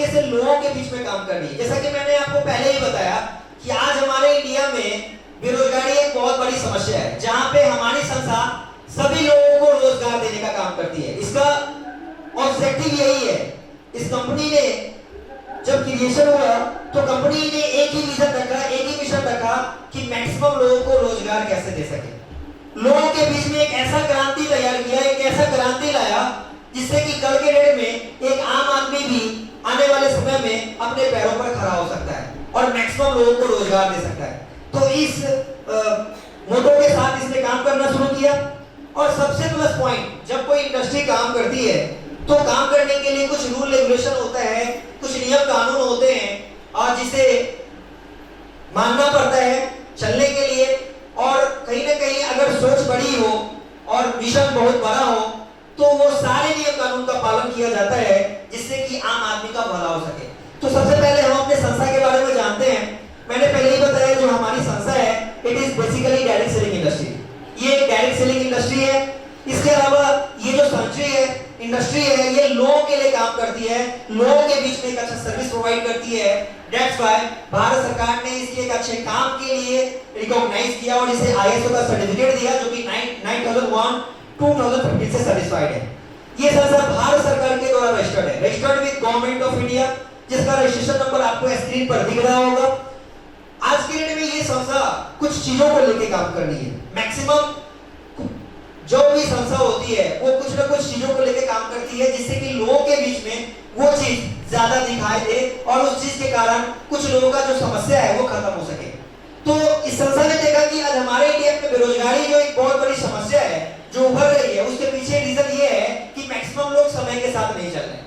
तरीके से लोगों के बीच में काम करनी है। जैसा कि मैंने आपको पहले ही बताया कि आज हमारे इंडिया में बेरोजगारी एक बहुत बड़ी समस्या है, जहां पे हमारी संस्था सभी लोगों को रोजगार देने का काम करती है। इसका ऑब्जेक्टिव यही है। इस कंपनी ने जब क्रिएशन हुआ तो कंपनी ने एक ही विजन रखा, एक ही मिशन रखा कि मैक्सिमम लोगों को रोजगार कैसे दे सके। लोगों के बीच में एक ऐसा क्रांति तैयार किया, एक ऐसा क्रांति लाया जिससे कि कल के डेट में एक आम आदमी भी आने वाले समय में अपने पैरों पर खड़ा हो सकता है और मैक्सिमम लोगों को रोजगार दे सकता है। तो इस मोटो के साथ इसने काम करना शुरू किया। और सबसे प्लस पॉइंट, जब कोई इंडस्ट्री काम करती है तो काम करने के लिए कुछ रूल रेगुलेशन होता है, कुछ नियम कानून होते हैं और जिसे मानना पड़ता है चलने के लिए। और कहीं ना कहीं अगर सोच बड़ी हो और मिशन बहुत बड़ा हो तो वो सारे नियम कानून का पालन किया जाता है जिससे कि आम आदमी का भला हो सके। तो सबसे पहले हम अपने संस्था के बारे में जानते हैं। मैंने पहले ही बताया जो हमारी संस्था है, it is basically direct selling industry. ये एक डायरेक्ट सेलिंग इंडस्ट्री है। इसके अलावा ये जो इंडस्ट्री है ये लोगों के लिए काम करती है, लोगों के बीच में एक अच्छा सर्विस प्रोवाइड करती है। दैट्स व्हाई भारत सरकार ने इसके एक अच्छे काम के लिए रिकॉग्नाइज किया और इसे आईएसओ का सर्टिफिकेट दिया जो कि 9001 2015 से सर्टिफाइड है। ये संस्था भारत सरकार के द्वारा रजिस्टर्ड है, registered with government of India, जिसका रजिस्ट्रेशन नंबर आपको स्क्रीन पर दिख रहा होगा। आज के डेट में ये संस्था कुछ चीजों को लेकर काम कर रही है। मैक्सिमम जो भी संस्था होती है वो कुछ ना कुछ चीजों को लेकर काम करती है जिससे कि लोगों के बीच में वो चीज ज्यादा दिखाई दे और उस चीज के कारण कुछ लोगों का जो समस्या है वो खत्म हो सके। तो इस संस्था ने देखा कि आज हमारे इंडिया में बेरोजगारी जो एक बहुत बड़ी समस्या है जो उभर रही है, उसके पीछे रीजन ये है कि मैक्सिमम लोग समय के साथ नहीं चल रहे।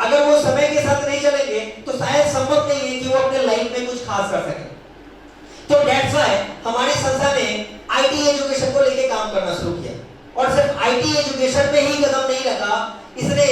अगर वो समय के साथ नहीं चलेंगे तो शायद संभव नहीं है कि वो अपने लाइफ में कुछ खास कर सके। तो दैट्स व्हाई हमारी संस्था ने आईटी एजुकेशन को लेकर काम करना शुरू किया और सिर्फ आईटी एजुकेशन में ही कदम नहीं रखा, इसने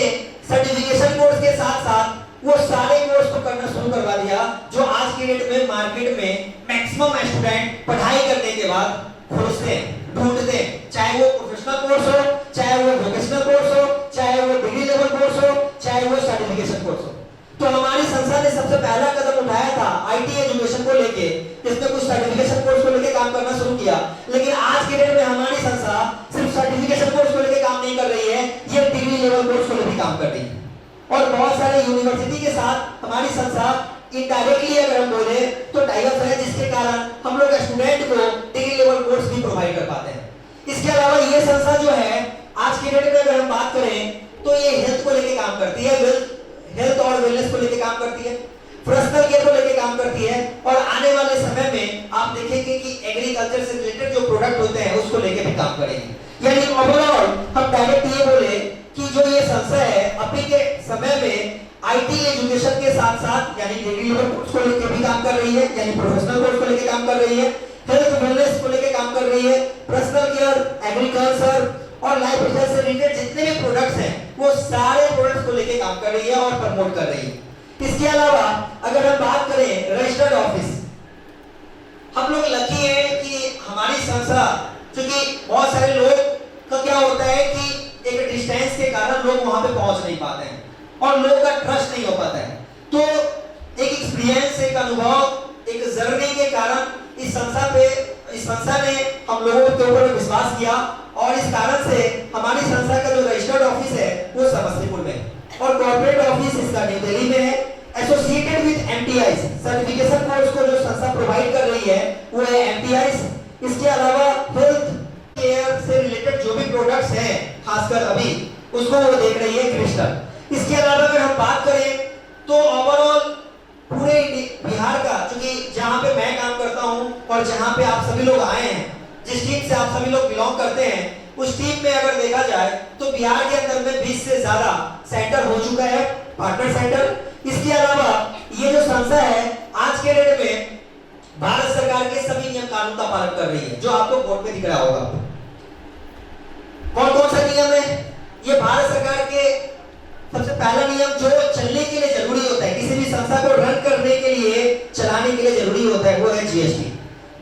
सर्टिफिकेशन कोर्स के साथ साथ वो सारे कोर्स को करना शुरू करवा दिया जो आज के डेट में मार्केट में मैक्सिमम स्टूडेंट पढ़ाई करने के बाद खोजते हैं, ढूंढते हैं। चाहे वो प्रोफेशनल कोर्स हो, चाहे वो वोकेशनल कोर्स हो, चाहे वो डिग्री लेवल कोर्स हो, चाहे वो सर्टिफिकेशन कोर्स हो। तो हमारी संस्था ने सबसे पहला कदम उठाया था आईटी एजुकेशन को लेके, जिसमें कुछ सर्टिफिकेशन कोर्स को लेके काम करना शुरू किया। लेकिन आज के डेट में हमारी संस्था सिर्फ सर्टिफिकेशन कोर्स को लेके काम नहीं कर रही है, ये डिग्री लेवल कोर्स को लेके काम कर रही है। और बहुत सारे यूनिवर्सिटी के साथ हमारी संस्था इनडायरेक्टली अगर हम बोले तो टाइअप है, जिसके कारण हम लोग स्टूडेंट को डिग्री लेवल कोर्स भी प्रोवाइड कर पाते हैं। इसके अलावा ये संस्था जो है आज के डेट में अगर हम बात करें तो ये हेल्थ को लेके काम करती है, हेल्थ और वेलनेस को लेके काम करती है, पर्सनल केयर को लेके काम करती है। और आने वाले समय में आप देखेंगे कि एग्रीकल्चर से रिलेटेड जो प्रोडक्ट होते हैं उसको लेके भी काम करेंगे। यानी ओवरऑल हम डायरेक्ट ये बोले कि जो ये संस्था है अभी के समय में आईटी एजुकेशन के साथ साथ यानी डिग्री लेवल कोर्स को लेके भी काम कर रही है, यानी प्रोफेशनल कोर्स को लेके काम कर रही है, हेल्थ वेलनेस को लेके काम कर रही है, पर्सनल केयर, एग्रीकल्चर और लाइफ स्टाइल से रिलेटेड जितने भी प्रोडक्ट्स हैं वो सारे प्रोडक्ट्स को लेके काम कर रही है और प्रमोट कर रही है। इसके अलावा अगर हम बात करें रजिस्टर्ड ऑफिस, हम लोग लकी हैं कि हमारी संस्था, क्योंकि बहुत सारे लोग का क्या होता है कि एक डिस्टेंस के कारण लोग वहां पे पहुंच नहीं पाते हैं और लोगों का ट्रस्ट नहीं हो पाता है। तो एक एक्सपीरियंस, एक अनुभव, एक जर्नी के कारण इस संस्था ने हम लोगों के ऊपर विश्वास किया और इस कारण से हमारी संस्था का जो रजिस्टर्ड ऑफिस है वो समस्तीपुर में है और कॉर्पोरेट ऑफिस इसका न्यू दिल्ली में है। एसोसिएटेड विद एमटीआईज सर्टिफिकेशन कोर्स को जो संस्था प्रोवाइड कर रही है वो है एमटीआईज। इसके अलावा हेल्थ केयर से रिलेटेड जो भी प्रोडक्ट्स हैं खासकर अभी उसको वो देख रही है क्रिस्टल। इसके अलावा अगर हम बात करें तो ओवरऑल पूरे बिहार का, क्योंकि जहां पे मैं काम करता हूं और जहां पे आप सभी लोग आए हैं, जिस टीम से आप सभी लोग बिलोंग करते हैं, उस टीम में अगर देखा जाए तो बिहार के अंदर में 20 से ज्यादा सेंटर हो चुका है, पार्टनर सेंटर। इसके अलावा ये जो संस्था है आज के डेट में भारत सरकार के सभी नियम कानून का पालन कर रही है, जो आपको बोर्ड पे दिख रहा होगा। कौन कौन सा नियम है? ये भारत सरकार के सबसे पहला नियम जो चलने के लिए जरूरी होता है, किसी भी संस्था को रन करने के लिए, चलाने के लिए जरूरी होता है, वो है जीएसटी।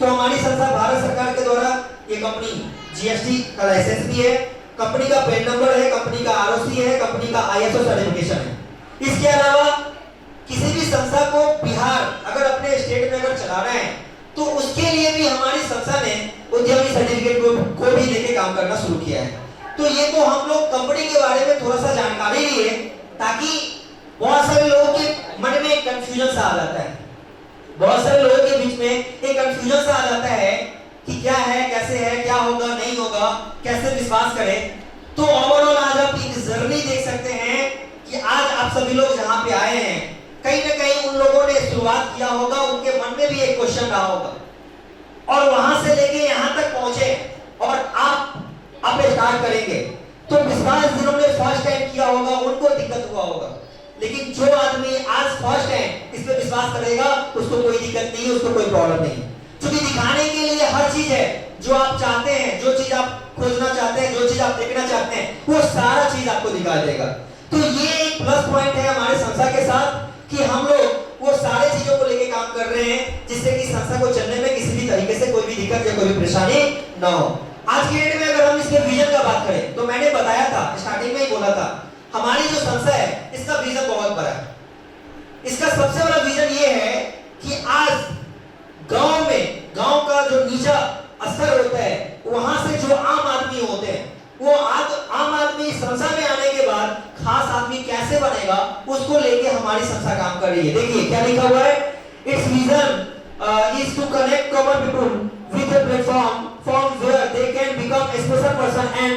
तो हमारी संस्था भारत सरकार के द्वारा ये कंपनी जीएसटी का लाइसेंस भी है, कंपनी का पैन नंबर है, कंपनी का आरओसी है, कंपनी का आईएसओ सर्टिफिकेशन है। इसके अलावा संस्था को बिहार अगर अपने स्टेट में अगर चला रहे हैं तो उसके लिए भी हमारी संस्था ने उद्यमी सर्टिफिकेट को भी लेके काम करना शुरू किया है। तो ये तो हम लोग कंपनी के बारे में थोड़ा सा जानकारी लिए, ताकि बहुत सारे लोगों के मन में एक कंफ्यूजन सा आ जाता है, बहुत सारे लोगों के बीच में एक कंफ्यूजन सा आ जाता है कि क्या है, कैसे है, क्या होगा, नहीं होगा, कैसे विश्वास करें। तो ओवरऑल आज आप एक जर्नी देख सकते हैं कि आज आप सभी लोग जहां पे आए हैं, कहीं ना कहीं उन लोगों ने शुरुआत किया होगा, उनके मन में भी एक क्वेश्चन रहा होगा और वहां से लेके यहां तक पहुंचे और आप स्टार्ट करेंगे। तो विश्वास जिन्होंने फर्स्ट टाइम किया होगा उनको दिक्कत हुआ होगा, लेकिन जो आदमी आज फर्स्ट टाइम इस पे विश्वास करेगा उसको कोई दिक्कत नहीं है, उसको कोई प्रॉब्लम नहीं। क्योंकि दिखाने के लिए हर चीज है, जो आप चाहते हैं, जो चीज आप खोजना चाहते हैं, जो चीज आप देखना चाहते हैं, वो सारा चीज आपको दिखा देगा। तो ये एक प्लस पॉइंट है हमारे संस्था के साथ कि हम लोग वो सारे चीजों को लेके काम कर रहे हैं, जिससे कि संस्था को चलने में किसी भी तरीके से कोई भी दिक्कत या कोई भी परेशानी ना हो। आज की डेट में अगर हम इसके विजन का बात करें तो मैंने बताया था, स्टार्टिंग में ही बोला था, हमारी जो संस्था है इसका विजन बहुत बड़ा है। इसका सबसे बड़ा विजन ये है कि आज गांव में, गांव का जो नीचा स्तर होता है, वहां से जो आम आदमी होते हैं, वो आज आम आदमी संस्था में आने के बाद खास आदमी कैसे बनेगा, उसको लेके हमारी संस्था काम कर रही है। देखिए क्या लिखा हुआ है, its vision is to connect common people with a platform from where they can become a special person and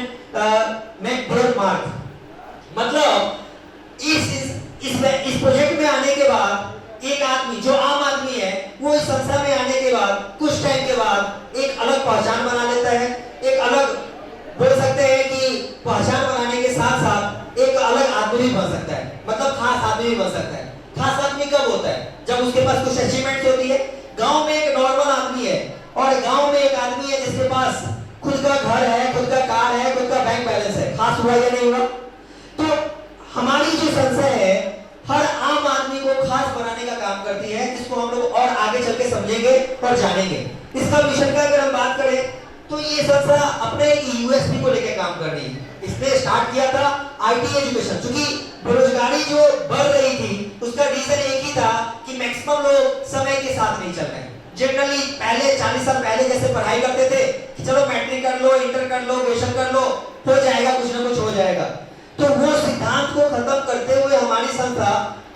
make their mark. मतलब इस प्रोजेक्ट में आने के बाद एक आदमी, जो आम आदमी है, वो इस संस्था में आने के बाद कुछ टाइम के बाद एक अलग पहचान बना लेता है, एक अलग, बोल सकते हैं कि पहचान बनाने के साथ साथ एक अलग आदमी भी बन सकता है, मतलब खास आदमी भी बन सकता है। खास आदमी कब होता है, जब उसके पास कुछ अचीवमेंट होती है। गांव में एक नॉर्मल आदमी है और गांव में एक आदमी है जिसके पास खुद का घर है, खुद का कार है, खुद का बैंक बैलेंस है, खास हुआ या नहीं हुआ? तो हमारी जो संस्था है हर आम आदमी को खास बनाने का काम करती है, जिसको हम लोग और आगे चल के समझेंगे और जानेंगे। इसका मिशन का अगर हम बात करें तो ये संस्था अपने यूएसपी को लेकर काम कर रही है। इसने स्टार्ट किया था आईटी एजुकेशन, क्योंकि बेरोजगारी जो बढ़ रही थी उसका रीजन एक ही था कि मैक्सिमम लोग समय के साथ नहीं चल रहे हैं। जनरली पहले 40 साल पहले जैसे पढ़ाई करते थे कि चलो मैट्रिक कर लो, इंटर कर लो, ग्रेजुएशन कर लो, हो जाएगा, कुछ ना कुछ हो जाएगा। तो वो सिद्धांत को खत्म करते हुए हमारी संस्था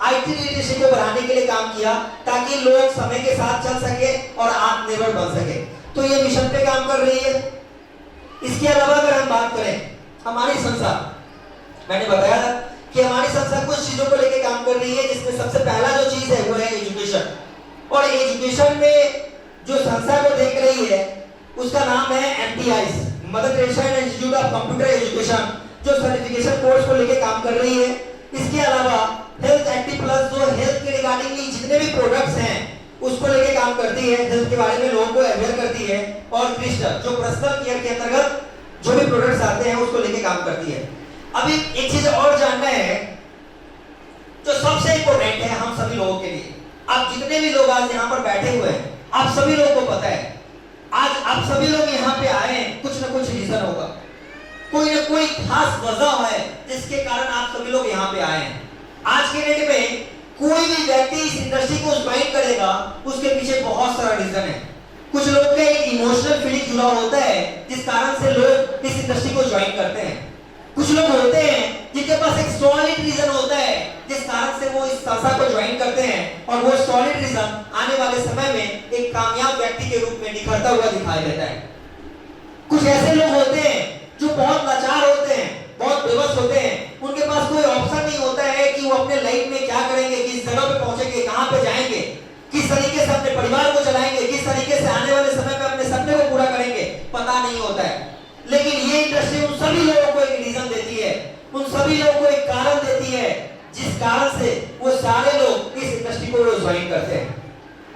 आईटी लिटरेसी को बढ़ाने के लिए काम किया, ताकि लोग समय के साथ चल सके और आत्मनिर्भर बन सके। तो ये मिशन पे काम कर रही है। इसके अलावा अगर हम बात करें हमारी संस्था, मैंने बताया कि हमारी संस्था कुछ चीजों को लेकर काम कर रही है, जिसमें सबसे पहला जो चीज है वो है एजुकेशन। और एजुकेशन में जो संस्था को देख रही है उसका नाम है MTIs, mother Teresa institute of computer education, जो सर्टिफिकेशन कोर्स को लेकर काम कर रही है। इसके अलावा हेल्थ एक्टिव प्लस, जो हेल्थ के रिगार्डिंग जितने भी प्रोडक्ट्स हैं उसको लेके काम करती है, हेल्थ के बारे में लोगों को अवेयर करती है। और क्रिस्टल, जो पर्सनल केयर के अंतर्गत जो भी प्रोडक्ट्स आते हैं उसको लेके काम करती है। अभी एक चीज और जानना है जो सबसे इंपॉर्टेंट है हम सभी लोगों के लिए। आप जितने भी लोग आज यहाँ पर बैठे हुए हैं, आप सभी लोगों को पता है आज आप सभी लोग यहाँ पे आए हैं, कुछ ना कुछ रीजन होगा, कोई ना कोई खास वजह है जिसके कारण आप सभी लोग यहाँ पे आए हैं। आज के डेट में कोई भी व्यक्ति इस इंडस्ट्री को ज्वाइन करेगा, उसके पीछे बहुत सारा रीजन है। कुछ लोग का एक इमोशनल फीलिंग जुड़ा होता है जिस कारण से लोग इस इंडस्ट्री को ज्वाइन करते हैं। कुछ लोग होते हैं जिनके पास एक सॉलिड रीजन होता है जिस कारण से वो इस संस्था को ज्वाइन करते हैं, और वो सॉलिड रीजन आने वाले समय में एक कामयाब व्यक्ति के रूप में निखरता हुआ दिखाई देता है। कुछ ऐसे लोग होते हैं जो बहुत लाचार होते हैं, बहुत बेबस होते हैं, उनके पास कोई ऑप्शन नहीं होता है कि वो अपने लाइफ में क्या करेंगे, किस जगह पे पहुंचेंगे, कहां पे जाएंगे, किस तरीके से अपने परिवार को चलाएंगे, किस तरीके से आने वाले समय में अपने सपने को पूरा करेंगे, पता नहीं होता है। लेकिन ये इंडस्ट्री उन सभी लोगों को एक रीजन देती है, उन सभी लोगों को एक कारण देती है जिस कारण से वो सारे लोग इस इंडस्ट्री को ज्वाइन करते हैं।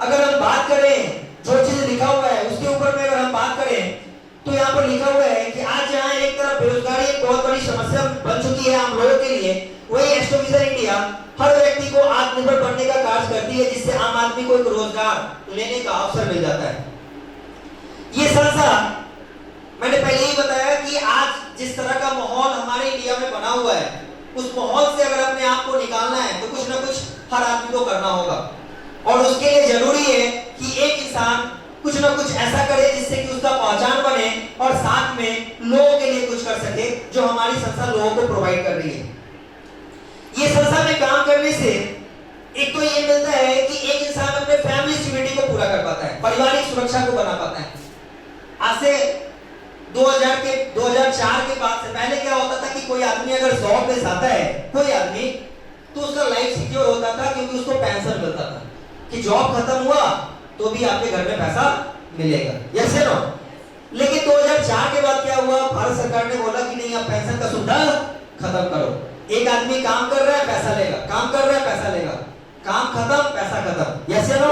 अगर हम बात करें जो चीज लिखा हुआ है उसके ऊपर में अगर हम बात करें तो यहाँ पर लिखा हुआ है कि आज यहाँ एक तरफ बेरोजगारी एक बहुत बड़ी समस्या बन चुकी है आम लोगों के लिए, वही एस्ट्रोविजन इंडिया हर व्यक्ति को आत्मनिर्भर बनने का कार्य करती है, जिससे आम आदमी को एक रोजगार लेने का अवसर मिल जाता है। ये संस्था, मैंने पहले ही बताया कि आज जिस तरह का माहौल हमारे इंडिया में बना हुआ है, उस माहौल से अगर अपने आप को निकालना है तो कुछ ना कुछ हर आदमी को करना होगा। कुछ ना कुछ ऐसा करे जिससे कि उसका पहचान बने और साथ में लोगों के लिए कुछ कर सके जो हमारी संस्था लोगों को प्रोवाइड कर रही है। ये संस्था में काम करने से एक तो ये मिलता है कि एक इंसान अपने फैमिली सिक्योरिटी को पूरा कर पाता है, पारिवारिक सुरक्षा को बना पाता है। आज से 2004 के बाद से पहले क्या होता था कि कोई आदमी अगर जॉब पे जाता है, कोई आदमी, तो उसका लाइफ सिक्योर होता था क्योंकि उसको पेंशन मिलता था कि जॉब खत्म हुआ तो भी आपके घर में पैसा मिलेगा, यस या नो। लेकिन 2004 के बाद क्या हुआ, भारत सरकार ने बोला कि नहीं, आप पेंशन का सुविधा खत्म करो। एक आदमी काम कर रहा है पैसा लेगा, काम कर रहा है पैसा लेगा, काम खत्म पैसा खत्म, यस या नो।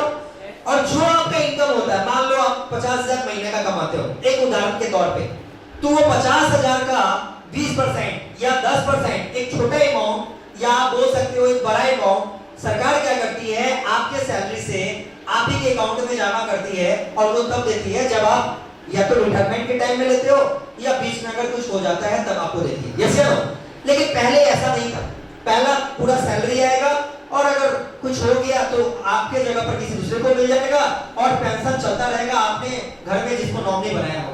और जो आपका इनकम होता है, मान लो आप 50,000 महीने का कमाते हो, एक उदाहरण के तौर पे, तो वो 50,000 का 20% या 10%, एक छोटा अमाउंट या आप बोल सकते हो एक बड़ा अमाउंट, सरकार क्या करती है, आपके सैलरी से आप ही के अकाउंट में जमा करती है और वो तब देती है जब आप या तो रिटायरमेंट के टाइम में लेते हो या बीच में अगर कुछ हो जाता है तब आपको देती है, यस या नो। लेकिन पहले ऐसा नहीं था, पहला पूरा सैलरी आएगा और अगर कुछ हो गया तो आपके जगह पर किसी दूसरे को मिल जाएगा और पेंशन चलता रहेगा आपने घर में जिसको नॉमिनी बनाया हो।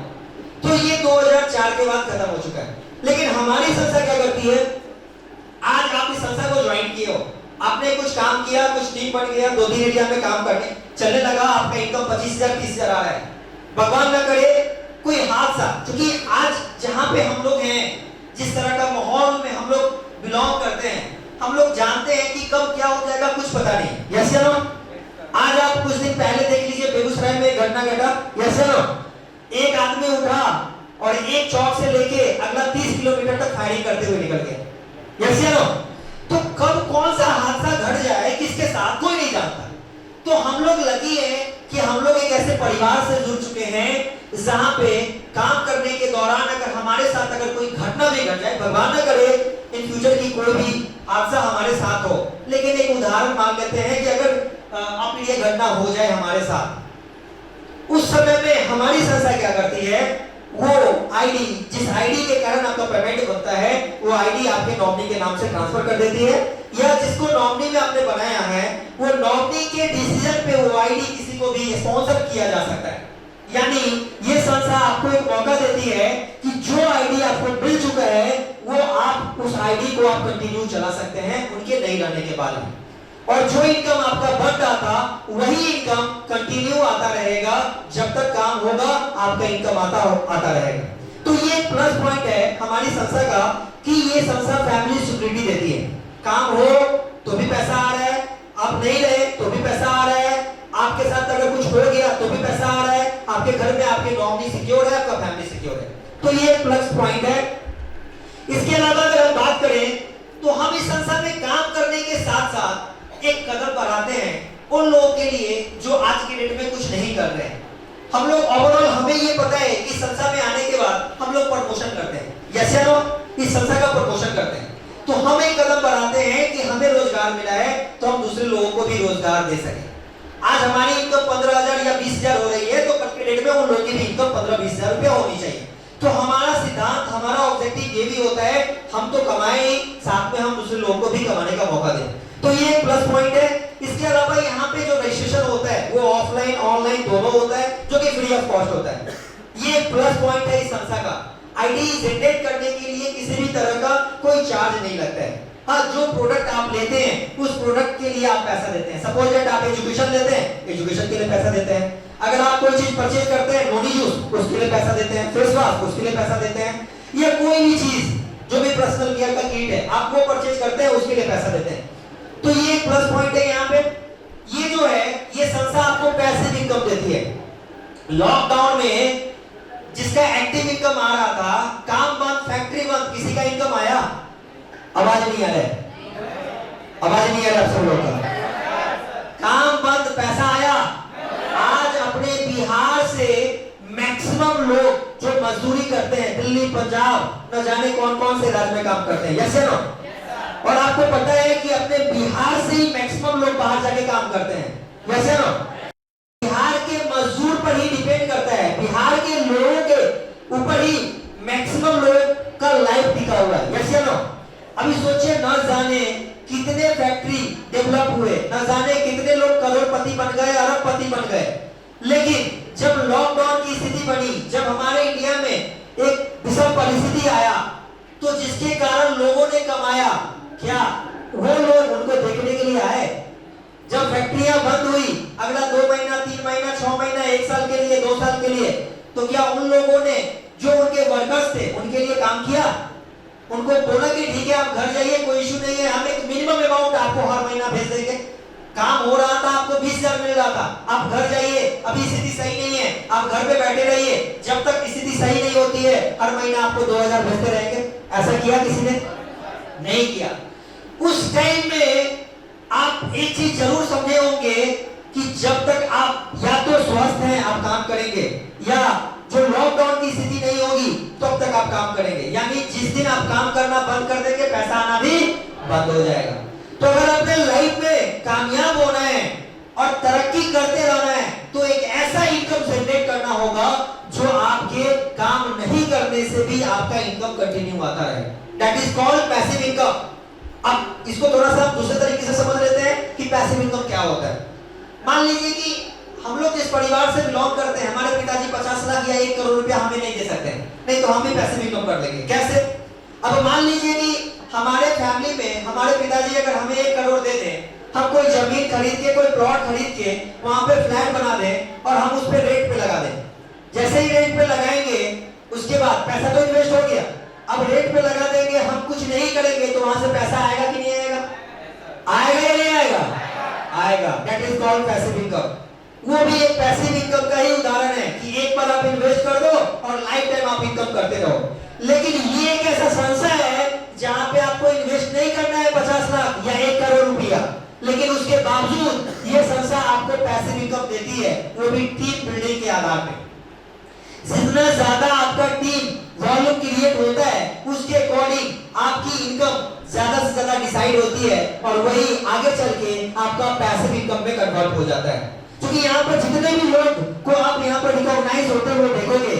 तो ये 2004 के बाद खत्म हो चुका है। लेकिन हमारी संस्था क्या करती है, आज आप इस संस्था को ज्वाइन किए हो, आपने कुछ काम किया, कुछ टीम बन गया, 2-3 एरिया में काम करने चलने लगा, आपका इनकम 25,000 30,000 आ रहा है। भगवान न करे कोई हादसा, क्योंकि आज जहां पे हम लोग हैं, जिस तरह का माहौल में हम लोग बिलोंग करते हैं, हम लोग जानते हैं कि कब क्या हो जाएगा कुछ पता नहीं, यस या नो। आज आप कुछ दिन पहले देख लीजिए बेगूसराय में घटना घटा, यस या नो। एक आदमी उठा और एक चौक से लेके अगला 30 किलोमीटर तक फायरिंग करते हुए निकल गया, यस या नो। तो कब कौन सा हादसा घट जाए किसके साथ कोई नहीं जानता। तो हम लोग लकी है कि हम लोग एक ऐसे परिवार से जुड़ चुके हैं जहां पे काम करने के दौरान अगर हमारे साथ अगर कोई घटना भी घट जाए, भगवान न करे इन फ्यूचर की कोई भी हादसा हमारे साथ हो, लेकिन एक उदाहरण मान लेते हैं कि अगर अब ये घटना हो जाए हमारे साथ, उस समय में हमारी संस्था क्या करती है, वो आईडी, जिस आईडी के कारण आपका पेमेंट बनता है, वो आईडी आपके नॉमिनी के नाम से ट्रांसफर कर देती है, या जिसको नॉमिनी में आपने बनाया है वो नॉमिनी के डिसीजन पे वो आईडी किसी को भी स्पॉन्सर किया जा सकता है। यानी ये संस्था आपको एक मौका देती है कि जो आईडी आपको मिल चुका है वो आप उस आईडी को आप कंटिन्यू चला सकते हैं उनके नहीं रहने के बाद भी, और जो इनकम आपका बन रहा था वही इनकम कंटिन्यू आता रहेगा, जब तक काम होगा आपका इनकम आता रहेगा। तो ये एक प्लस पॉइंट है हमारी संस्था का कि ये संस्था फैमिली सिक्योरिटी देती है, काम हो तो भी पैसा आ रहा है, आप नहीं रहे तो भी पैसा आ रहा है, आपके साथ अगर कुछ हो गया तो भी पैसा आ रहा है, आपके घर में आपके नॉमिनी सिक्योर है, आपका फैमिली सिक्योर है। तो ये एक प्लस पॉइंट है। इसके अलावा अगर हम बात करें तो हम इस संस्था में काम करने के साथ साथ एक कदम बढ़ाते हैं उन लोगों के लिए जो आज की डेट में कुछ नहीं कर रहे हैं। हम लोग ओवरऑल हमें ये पता है कि संस्था में आने के बाद हम लोग प्रमोशन करते हैं, यस या नो, इस संस्था का प्रमोशन करते हैं। तो हम एक कदम बढ़ाते हैं कि हमें रोजगार मिला है तो हम दूसरे लोगों को भी रोजगार दे सकें। आज हमारी इनकम 15,000 या 20,000 हो रही है तो कल के डेट में उन लोगों की भी इनकम 15-20,000 रुपया होनी चाहिए। तो हमारा सिद्धांत, हमारा ऑब्जेक्टिव ये भी होता है हम तो कमाएं, साथ में हम दूसरे लोगों को भी कमाने का मौका दें। तो ये एक प्लस पॉइंट है। इसके अलावा यहाँ पे जो रजिस्ट्रेशन होता है वो ऑफलाइन ऑनलाइन दोनों होता है, जो कि फ्री ऑफ कॉस्ट होता है। ये एक प्लस पॉइंट है इस संस्था का। आईडी जनरेट करने के लिए किसी भी तरह का कोई चार्ज नहीं लगता है। हाँ, जो प्रोडक्ट आप लेते हैं उस प्रोडक्ट के लिए आप पैसा देते हैं। सपोज दैट आप एजुकेशन लेते हैं, एजुकेशन के लिए पैसा देते हैं। अगर आप कोई चीज परचेज करते हैं, नोनी जूस, उसके लिए पैसा देते हैं। फेस वॉश, उसके लिए पैसा देते हैं। या कोई भी चीज जो भी पर्सनल केयर का किट है आप वो परचेज करते हैं, उसके लिए पैसा देते हैं। तो ये एक प्लस पॉइंट है यहाँ पे। ये जो है ये संस्था आपको पैसिव इनकम देती है। लॉकडाउन में जिसका एक्टिव इनकम आ रहा था, काम बंद, फैक्ट्री बंद, किसी का इनकम आया? आवाज नहीं आ रहा है, आवाज नहीं आ रहा सब लोग का। काम बंद, पैसा आया। आज अपने बिहार से मैक्सिमम लोग जो मजदूरी करते हैं, दिल्ली, पंजाब, न जाने कौन कौन से राज्य में काम करते हैं, यस या नो। और आपको पता है कि अपने बिहार से ही मैक्सिमम लोग बाहर जाके काम करते हैं, यस या नो। बिहार के मजदूर पर ही डिपेंड करता है, बिहार के लोगों के ऊपर ही मैक्सिमम लोग का लाइफ टिका हुआ है, यस या नो। अभी सोचिए, न जाने कितने फैक्ट्री डेवलप हुए, न जाने कितने लोग करोड़पति बन गए, अरबपति बन गए, लेकिन जब और लोगों ने कमाया, क्या वो लोग उनको देखने के लिए आए? जब फैक्ट्रियां बंद हुई, अगला 2 महीना, 3 महीना, 6 महीना, 1 साल के लिए, 2 साल के लिए, तो क्या उन लोगों ने जो उनके वर्कर्स थे उनके लिए काम किया? उनको बोला कि ठीक है आप घर जाइए, कोई इशू नहीं है, हम एक मिनिमम अमाउंट आपको हर महीना भेज देंगे। काम हो रहा था, आपको 20,000 मिल रहा था, आप घर जाइए, अभी स्थिति सही नहीं है, आप घर पे बैठे रहिए, जब तक स्थिति सही नहीं होती है हर महीना आपको 2,000 भेजते रहेंगे। ऐसा किया किसी ने? नहीं किया। उस टाइम में आप एक चीज जरूर समझे होंगे कि जब तक आप या तो स्वस्थ हैं आप काम करेंगे, या जो लॉकडाउन की स्थिति नहीं होगी तब तक आप काम करेंगे। यानी जिस दिन आप काम करना बंद कर देंगे पैसा आना भी बंद हो जाएगा। तो अगर अपने लाइफ में कामयाब होना है और तरक्की करते रहना है तो एक ऐसा इनकम जनरेट करना होगा जो आपके काम नहीं करने से भी आपका इनकम कंटिन्यू आता रहे। That is called passive income. अब इसको थोड़ा सा दूसरे तरीके से समझ लेते हैं कि पैसिव इनकम क्या होता है। मान लीजिए कि हम लोग जिस परिवार से बिलोंग करते हैं, हमारे पिताजी 50 लाख या 1 करोड़ रुपया हमें नहीं दे सकते, नहीं तो हम भी पैसिव इनकम कर देंगे। कैसे? अब मान लीजिए कि हमारे फैमिली में हमारे पिताजी अगर हमें 1 करोड़ दे दें, हम कोई जमीन खरीद के, कोई प्लॉट खरीद के वहां पे फ्लैट बना दें और हम उस पे रेट पे लगा दें। जैसे ही रेट पे लगाएंगे उसके बाद पैसा तो इन्वेस्ट हो गया, अब रेट पे लगा देंगे, हम कुछ नहीं करेंगे तो वहां से पैसा आएगा कि नहीं आएगा? आएगा या नहीं आएगा? आएगा। That is called passive income. वो भी एक पैसिव इनकम का ही उदाहरण है कि एक बार आप इन्वेस्ट कर दो और लाइफ टाइम आप इनकम करते रहो। लेकिन ये एक ऐसा संशय है जहां पे आपको इन्वेस्ट नहीं करना है 50 लाख या 1 करोड़ रुपया, लेकिन उसके बावजूद ये संस्था आपको पैसिव इनकम देती है, वो भी टीम बिल्डिंग के आधार पे। जितना ज्यादा आपका टीम वॉल्यूम क्रिएट होता है उसके अकॉर्डिंग आपकी इनकम ज्यादा से ज्यादा डिसाइड होती है और वही आगे चल के आपका पैसिव इनकम में कन्वर्ट हो जाता है। क्योंकि यहाँ पर जितने भी लोग को आप यहाँ पर रिकॉग्नाइज होते हुए देखोगे,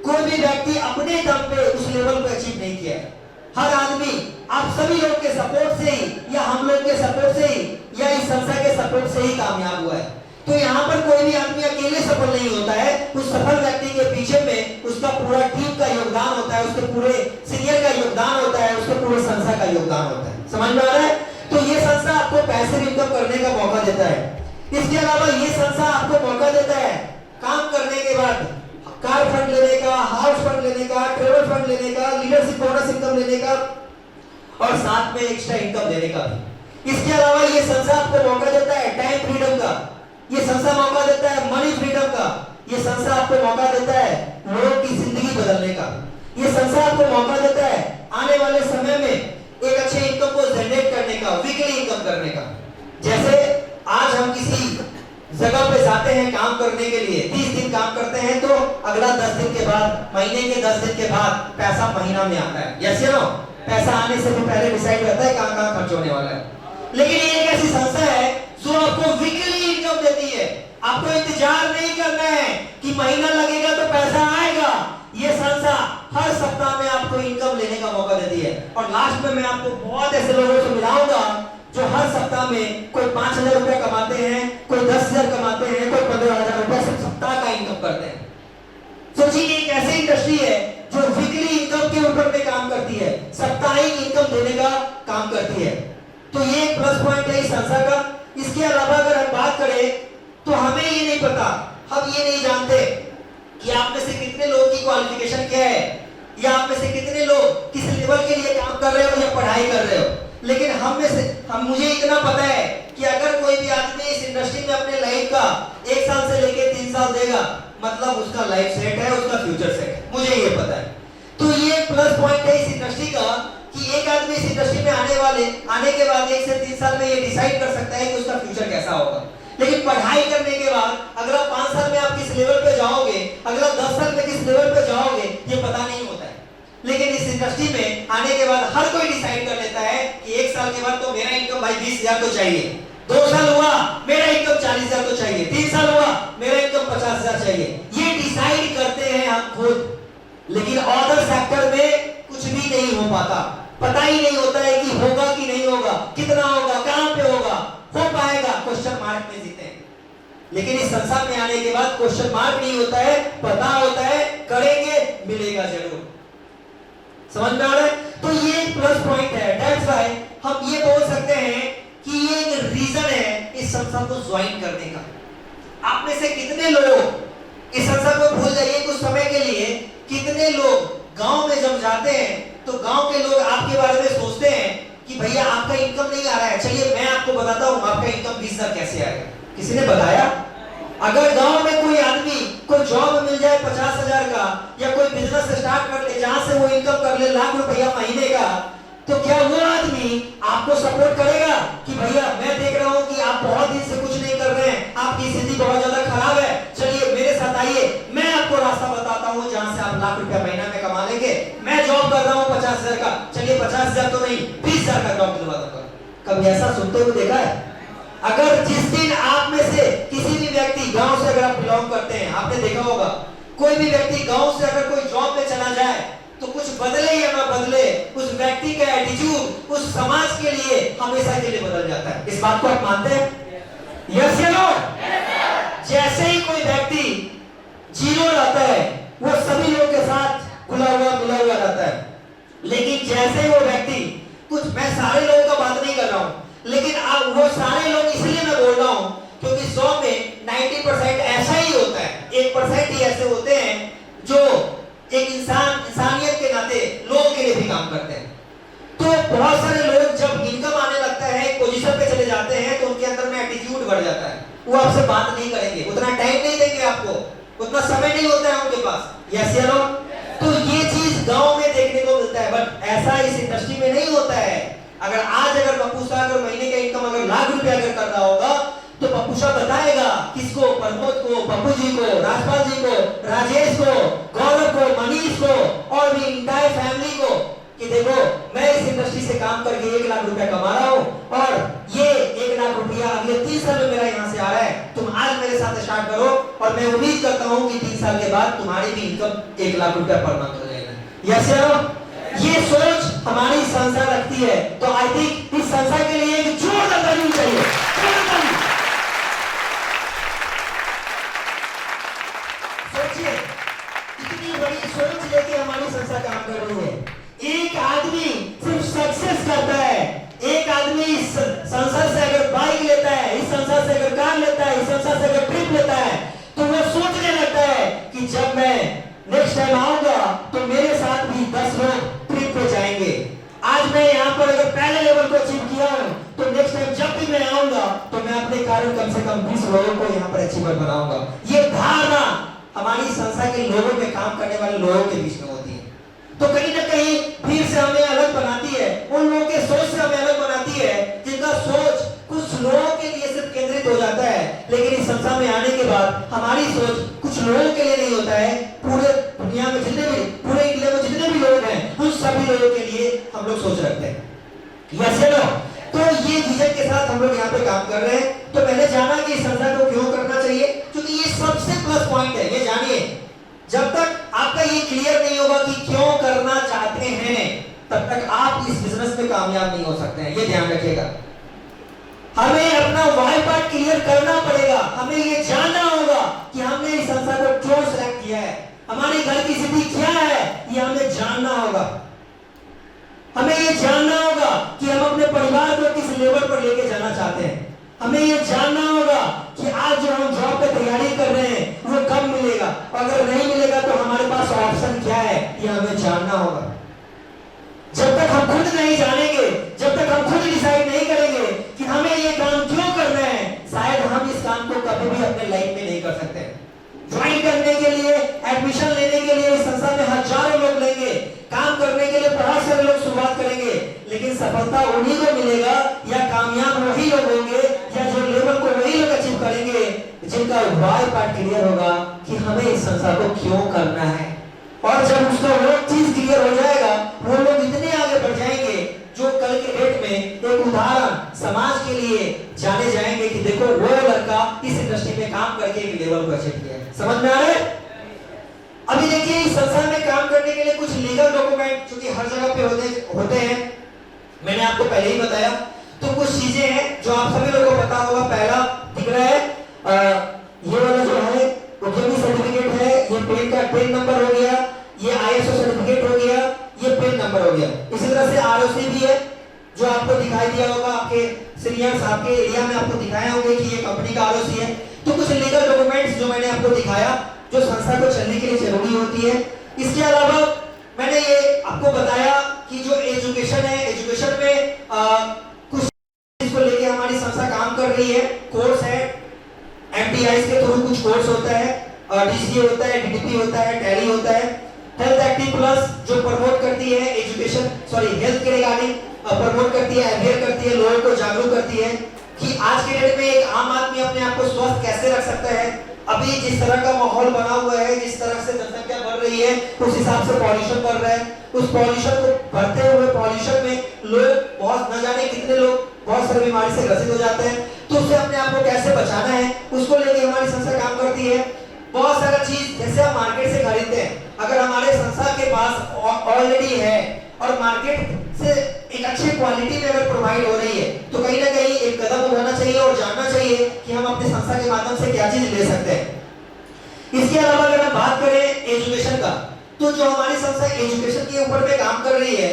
कोई भी व्यक्ति अपने दम पे उस लेवल पे अचीव नहीं किया है। हर आदमी आप सभी लोग के सपोर्ट से ही या हम लोग के सपोर्ट से ही या इस संस्था के सपोर्ट से ही कामयाब हुआ है। तो यहाँ पर कोई भी आदमी अकेले सफल नहीं होता है, उस सफल व्यक्ति के पीछे में उसका पूरा टीम का योगदान होता है, उसके पूरे सीनियर का योगदान होता है, उसके पूरे संस्था का योगदान होता है। समझ में आ रहा है? तो ये संस्था आपको पैसिव इनकम करने का मौका देता है। इसके अलावा ये संस्था आपको मौका देता है काम करने के बाद कार फंड लेने का, हाउस फंड लेने का, ट्रेवल फंड लेने का, लीडरशिप बोनस इनकम लेने का और साथ में एक्स्ट्रा इनकम देने का भी। इसके अलावा ये संस्था आपको मौका देता है टाइम फ्रीडम का, ये संस्था मौका देता है मनी फ्रीडम का, ये संस्था आपको मौका देता है लोगों की जिंदगी बदलने का, ये संस्था आपको मौका देता है आने वाले समय में एक अच्छे इनकम को जनरेट करने का, वीकली इनकम करने का। जैसे आज हम किसी जगह पे जाते हैं काम करने के लिए, 30 दिन काम करते हैं तो अगला 10 दिन के बाद, महीने के 10 दिन के बाद पैसा महीना में आता है। यस या नो? पैसा आने से भी पहले डिसाइड रहता है कहां कहां खर्च होने वाला है। लेकिन ये एक ऐसी संस्था है जो आपको वीकली इनकम देती है। आपको इंतजार नहीं करना है कि महीना लगेगा तो पैसा आएगा। ये संस्था हर सप्ताह में आपको इनकम लेने का मौका देती है। और लास्ट में मैं आपको बहुत ऐसे लोगों से मिलाऊंगा जो हर सप्ताह में कोई 5,000 रुपया कमाते हैं, कोई 10,000 कमाते हैं, कोई 15,000 रुपया सिर्फ सप्ताह का इनकम करते हैं। सोचिए एक ऐसी इंडस्ट्री है जो वीकली इनकम के ऊपर में काम करती है, साप्ताहिक इनकम देने का काम करती है। तो ये एक प्लस पॉइंट है इस संस्था का। इसके अलावा अगर हम बात करें तो हमें ये नहीं पता, हम ये नहीं जानते कि आप में से कितने लोगों की क्वालिफिकेशन क्या है, या आप में से कितने लोग किस लेवल के लिए काम कर रहे हो या पढ़ाई कर रहे हो। लेकिन मुझे इतना पता है कि अगर कोई भी आदमी इस इंडस्ट्री में अपने लाइफ का 1 साल से लेके 3 साल देगा, मतलब उसका लाइफ सेट है, उसका फ्यूचर सेट है, मुझे ये पता है। तो ये प्लस पॉइंट है इस इंडस्ट्री का कि एक आदमी इस इंडस्ट्री में आने के बाद 1 से 3 साल में ये डिसाइड कर सकता है कि उसका फ्यूचर कैसा होगा। लेकिन पढ़ाई करने के बाद अगला 5 साल में आप किस लेवल पे जाओगे, अगला 10 साल में किस लेवल पे जाओगे, ये पता नहीं होता है। लेकिन इस इंडस्ट्री में आने के बाद हर कोई डिसाइड कर लेता है कि 1 साल के बाद तो मेरा इनकम भाई 20,000 तो चाहिए, 2 साल हुआ मेरा इनकम 40,000 तो चाहिए, 3 साल हुआ मेरा इनकम 50,000 चाहिए। ये डिसाइड करते हैं हम खुद। लेकिन अदर सेक्टर में कुछ भी नहीं हो पाता, पता ही नहीं होता है कि होगा कि नहीं होगा, कितना होगा, कहां पे होगा, हो पाएगा, क्वेश्चन मार्क में जीते हैं। लेकिन इस संसार में आने के बाद क्वेश्चन मार्क नहीं होता है, पता होता है करेंगे मिलेगा जरूर। समझ में आ रहा है? तो ये एक प्लस पॉइंट है। दैट्स व्हाई हम ये बोल सकते हैं कि ये एक रीजन है इस संस्था को ज्वाइन करने का। आप में से कितने लोग इस संस्था को भूल जाइए कुछ समय के लिए, कितने लोग गांव में जब जाते हैं तो गांव के लोग आपके बारे में सोचते हैं कि भैया आपका इनकम नहीं आ रहा है, चलिए मैं आपको बताता हूं आपका इनकम 20,000 कैसे आएगा। किसी ने बताया? अगर गांव में कोई आदमी कोई जॉब मिल जाए 50,000 का, या कोई बिजनेस स्टार्ट कर ले जहां से वो इनकम कर ले लाख रुपया महीने का, तो क्या वो आदमी आपको सपोर्ट करेगा कि भैया मैं देख रहा हूं कि आप बहुत दिन से कुछ नहीं कर रहे हैं, आपकी स्थिति बहुत ज्यादा खराब है, चलिए मेरे साथ आइए, मैं आपको रास्ता बताता हूं जहां से आप लाख रुपया महीना में कमा लेंगे। मैं जॉब कर रहा हूं 50,000 का, चलिए 50,000 तो नहीं 20,000 का जॉब दिलवा दूंगा। कभी ऐसा सुनते हुए देखा है? अगर जिस दिन आप में से किसी भी व्यक्ति गांव से अगर आप बिलोंग करते हैं, आपने देखा होगा कोई भी व्यक्ति गांव से अगर कोई जॉब में चला जाए तो कुछ बदले या ना बदले, उस व्यक्ति का एटीट्यूड उस समाज के लिए हमेशा के लिए बदल जाता है। इस बात को आप मानते हैं? यस या नो? जैसे ही कोई व्यक्ति जीरो रहता है वो सभी लोगों के साथ घुला हुआ मिला हुआ रहता है, लेकिन जैसे ही वो व्यक्ति कुछ, मैं सारे लोगों का बात नहीं कर रहा हूं, लेकिन अब वो सारे लोग इसलिए मैं बोल रहा हूं क्योंकि 100 में 90% ऐसा ही होता है, 1% ही ऐसे होते हैं जो एक इंसानियत के नाते लोगों के लिए भी काम करते हैं। तो बहुत सारे लोग जब इनकम आने लगता है, पोजीशन पे चले जाते हैं, तो उनके अंदर में एटीट्यूड बढ़ जाता है, वो आपसे बात नहीं करेंगे, उतना टाइम नहीं देंगे आपको, उतना समय नहीं होता है उनके पास। यस या नो? तो ये चीज गांव में देखने को मिलता है, बट ऐसा इस इंडस्ट्री में नहीं होता है। अगर पप्पू शाह अगर महीने का इनकम अगर लाख रुपया अगर कर रहा होगा तो पप्पू शाह बताएगा किसको, प्रमोद को, पप्पू जी को, राजपाल जी को, राजेश को, गौरव को, मनीष को और भी इंटायर फैमिली को कि देखो मैं इस इंडस्ट्री से काम करके 1 लाख रुपया कमा रहा हूं और ये 1 लाख रुपया अगले 3 साल में मेरा यहां से आ रहा है, तुम आज मेरे साथ स्टार्ट करो और मैं उम्मीद करता हूं कि 3 साल के बाद तुम्हारी भी इनकम 1 लाख रुपया पर मंथ हो जाएगा। यस या नो? ये सोच हमारी संस्था रखती है, तो आई थिंक इस संस्था के लिए एक जोरदार ताली चाहिए। सोचिए इतनी बड़ी सोच लेके हमारी संस्था काम कर रही है। एक आदमी सिर्फ सक्सेस करता है, एक आदमी इस संस्था से अगर बाइक लेता है, इस संस्था से अगर कार लेता है, इस संस्था से अगर ट्रिप लेता है, तो वो सोचने लगता है कि जब मैं नेक्स्ट टाइम आऊंगा तो मेरे साथ भी 10 लोग ट्रिप पे जाएंगे। आज मैं यहाँ पर अगर पहले लेवल को अचीव किया हूँ तो नेक्स्ट टाइम जब भी मैं आऊंगा तो मैं अपने कारण कम से कम 20 लोगों को यहाँ पर अचीवर बनाऊंगा। ये धारणा हमारी संस्था के लोगों में काम करने वाले लोगों के बीच में होती है, तो कहीं ना कहीं भीड़ से हमें अलग बनाती है, उन लोगों के सोच से हमें अलग बनाती है जिनका सोच कुछ लोगों के लिए सिर्फ केंद्रित हो जाता है, लेकिन इस संस्था में आने के बाद हमारी सोच कुछ लोगों के लिए नहीं होता है, पूरे दुनिया में जितने भी, पूरे इंडिया में जितने भी लोग हैं उन सभी लोगों के लिए हम लोग सोच रखते हैं। यस या नो? तो ये विजन के साथ हम लोग यहाँ पे काम कर रहे हैं। तो मैंने जाना कि इस संस्था को क्यों करना चाहिए, क्योंकि ये सबसे प्लस पॉइंट है। ये जानिए, जब तक आपका ये क्लियर नहीं होगा कि क्यों करना चाहते हैं, तब तक आप इस बिजनेस में कामयाब नहीं हो सकते हैं। ये ध्यान रखिएगा, हमें अपना वाई पार्ट क्लियर करना पड़ेगा। हमें ये जानना होगा कि हमने इस संस्था को क्यों सेलेक्ट किया है, हमारी घर की स्थिति क्या है, ये हमें जानना होगा। हमें ये जानना होगा कि हम अपने परिवार को किस लेवल पर लेके जाना चाहते हैं। हमें ये जानना होगा कि आज जो हम जॉब पे तैयारी कर रहे हैं वो कब मिलेगा, अगर नहीं मिलेगा तो हमारे पास ऑप्शन क्या है, ये हमें जानना होगा। जब तक हम खुद नहीं जानेंगे, जब तक हम खुद डिसाइड नहीं करेंगे कि हमें ये काम क्यों करना है, शायद हम इस काम को कभी भी अपने लाइफ में नहीं कर सकते। ज्वाइन करने के लिए, एडमिशन लेने के लिए इस संस्था में हजारों लोग लेंगे, काम करने के लिए बहुत सारे लोग शुरुआत करेंगे, लेकिन सफलता उन्हीं को मिलेगा या कामयाब वही लोग होंगे या जो लेवल को वही लोग अचीव करेंगे जिनका वाई पार्ट क्लियर होगा कि हमें इस संस्था को क्यों करना है। और जब उसका वो चीज क्लियर हो जाएगा, वो लोग इतने आगे बढ़ जाएंगे जो कल के डेट में एक उदाहरण समाज के लिए जाने जाएंगे कि देखो वो लड़का इस इंडस्ट्री में काम करके एक लेवल को अचीव किया। समझ में आ रहा है? अभी देखिए, इस संस्था में काम करने के लिए कुछ लीगल डॉक्यूमेंट चूंकि हर जगह पे होते हैं, मैंने आपको पहले ही बताया। तो कुछ चीजें हैं जो आप सभी लोगों को पता होगा। पहला दिख रहा है ये वाला जो है उद्यमी सर्टिफिकेट है, ये पेन का पेन नंबर हो गया, ये ISO सर्टिफिकेट हो गया, ये पेन नंबर हो गया। इसी तरह आपके सीनियर्स आपके एरिया में आपको दिखाए होंगे कि ये कंपनी का आरओसी है। तो कुछ लीगल डॉक्यूमेंट्स जो मैंने आपको दिखाया जो संस्था को चलने के लिए जरूरी होती है। इसके अलावा मैंने ये आपको बताया कि जो एजुकेशन है, एजुकेशन में कुछ इसको लेके हमारी संस्था काम कर रही है। कोर्स है, एमटीआईस के थ्रू कुछ कोर्स होता है, डीसीए होता है, डीटीपी होता है, टैली होता है। हेल्थ एक्टिव प्लस जो प्रमोट करती है एजुकेशन हेल्थ के रिगार्डिंग प्रमोट करती है, अवेयर करती है, लोगों को जागरूक करती है कि आज के डेट में एक आम आदमी अपने आप को स्वस्थ कैसे रख सकता है। अभी जिस तरह का माहौल बना हुआ है, जिस तरह से जनसंख्या बढ़ रही है, उस हिसाब से पॉल्यूशन बढ़ रहा है। उस पॉल्यूशन को बढ़ते हुए पॉल्यूशन में लोग बहुत न जाने कितने लोग बहुत सारी बीमारी से ग्रसित हो जाते हैं। तो उससे अपने आप को कैसे बचाना है उसको लेके हमारी संस्था काम करती है। बहुत सारा चीज जैसे हम मार्केट से खरीदते हैं, अगर हमारे संस्था के पास ऑलरेडी है और मार्केट से एक अच्छी क्वालिटी में अगर प्रोवाइड हो रही है तो कहीं ना कहीं एक कदम उठाना चाहिए और जानना चाहिए कि हम अपनी संस्था के माध्यम से क्या चीज ले सकते हैं। इसके अलावा अगर हम बात करें एजुकेशन का, तो जो हमारी संस्था एजुकेशन के ऊपर में काम कर रही है,